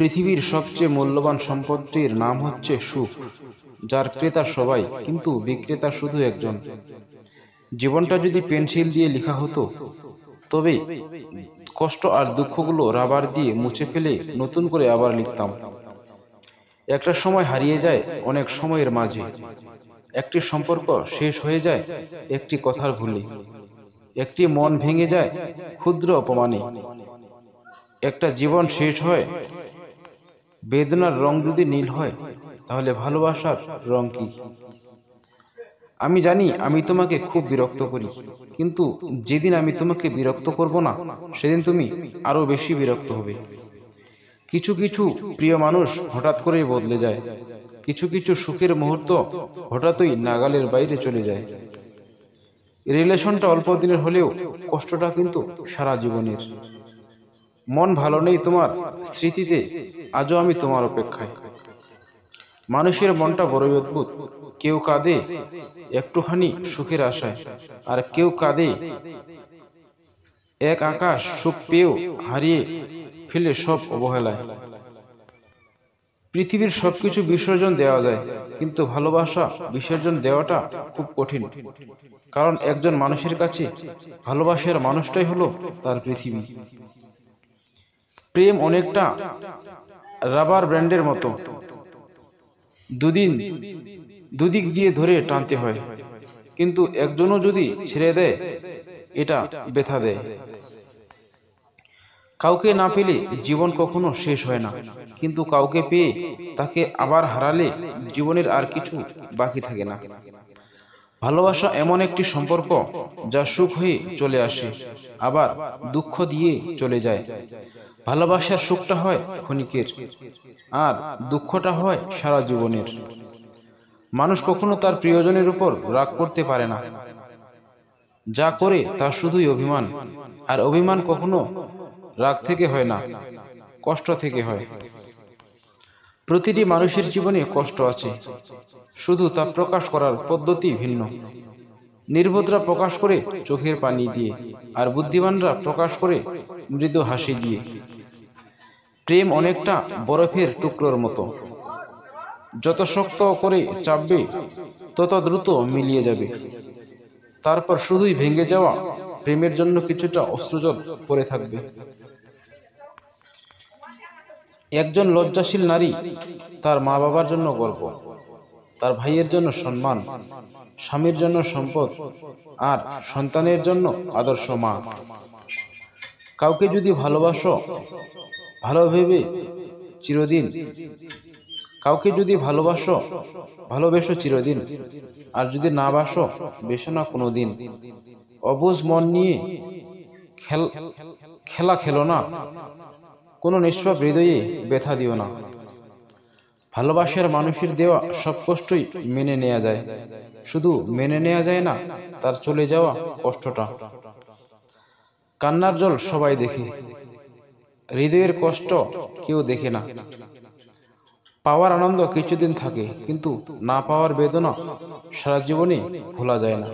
পৃথিবীর সবচেয়ে মূল্যবান সম্পত্তির নাম হচ্ছে সুখ, যার ক্রেতা সবাই কিন্তু বিক্রেতা শুধু একজন। জীবনটা যদি পেন্সিল দিয়ে লেখা হতো, তবে কষ্ট আর দুঃখগুলো রাবার দিয়ে মুছে ফেলে নতুন করে আবার লিখতাম। একটা সময় হারিয়ে যায় অনেক সময়ের মাঝে, একটি সম্পর্ক শেষ হয়ে যায় একটি কথার ভুলে, একটি মন ভেঙে যায় ক্ষুদ্র অপমানে, একটা জীবন শেষ হয়। বেদনার রং যদি নীল হয়, তাহলে ভালোবাসার রং কি? আমি জানি আমি তোমাকে খুব বিরক্ত করি, কিন্তু যেদিন আমি তোমাকে বিরক্ত করব না, সেদিন তুমি আরো বেশি বিরক্ত হবে। কিছু কিছু প্রিয় মানুষ হঠাৎ করেই বদলে যায়, কিছু কিছু সুখের মুহূর্ত হঠাৎই নাগালের বাইরে চলে যায়। রিলেশনটা অল্প দিনের হলেও কষ্টটা কিন্তু সারা জীবনের। মন ভালো নেই তোমার স্মৃতিতে, আজও আমি তোমার অপেক্ষায়। মানুষের মনটা বড়ই অদ্ভুত, কেউ কাঁদে একটুখানি সুখের আশায়, আর কেউ কাঁদে এক আকাশ সুখ পেয়েও হারিয়ে ফেলে সব অবহেলায়। পৃথিবীর সবকিছু বিসর্জন দেওয়া যায়, কিন্তু ভালোবাসা বিসর্জন দেওয়াটা খুব কঠিন। কারণ একজন মানুষের কাছে ভালোবাসার মানুষটাই হলো তার পৃথিবী। প্রেম অনেকটা রাবার ব্যান্ডের মতো, দুদিক দিয়ে ধরে টানতে হয়, কিন্তু একজনও যদি ছেড়ে দেয়, এটা ব্যথা দেয়। কাউকে না পেলে জীবন কখনো শেষ হয় না, কিন্তু কাউকে পেয়ে তাকে আবার হারালে জীবনের আর কিছু বাকি থাকে না। ভালোবাসা এমন একটি সম্পর্ক যা সুখ হয়ে চলে আসে, আবার দুঃখ দিয়ে চলে যায়। ভালোবাসার সুখটা হয় ক্ষণিকের, আর দুঃখটা হয় সারা জীবনের। মানুষ কখনো তার প্রিয়জনের উপর রাগ করতে পারে না, যা করে তা শুধুই অভিমান। আর অভিমান কখনো রাগ থেকে হয় না, কষ্ট থেকে হয়। প্রতিটি মানুষের জীবনে কষ্ট আছে, শুধু তা প্রকাশ করার পদ্ধতি ভিন্ন। নির্বোধরা প্রকাশ করে চোখের পানি দিয়ে, আর বুদ্ধিমানরা প্রকাশ করে মৃদু হাসি দিয়ে। প্রেম অনেকটা বরফের টুকরোর মতো, যত শক্ত করে চাপবে তত দ্রুত মিলিয়ে যাবে। তারপর শুধুই ভেঙে যাওয়া প্রেমের জন্য কিছুটা অশ্রুজল পড়ে থাকবে। একজন লজ্জাশীল নারী তার মা বাবার জন্য গর্ব, তার ভাইয়ের জন্য সম্মান, স্বামীর জন্য সম্পদ, আর সন্তানের জন্য আদর্শ মা। কাউকে যদি ভালোবাসো, ভালো ভেবে চিরদিন, কাউকে যদি ভালোবেসো চিরদিন, আর যদি না বাসো, বেসো না কোনোদিন। অবুঝ মন নিয়ে খেলা খেলো না, কোনো নিষ্পাপ হৃদয়ে ব্যথা দিও না। ভালোবাসার মানুষের দেওয়া সব কষ্টই মেনে নেওয়া যায়, শুধু মেনে নেওয়া যায় না তার চলে যাওয়া কষ্টটা। কান্নার জল সবাই দেখে, হৃদয়ের কষ্ট কেউ দেখে না। পাওয়ার আনন্দ কিছুদিন থাকে, কিন্তু না পাওয়ার বেদনা সারা জীবনে ভোলা যায় না।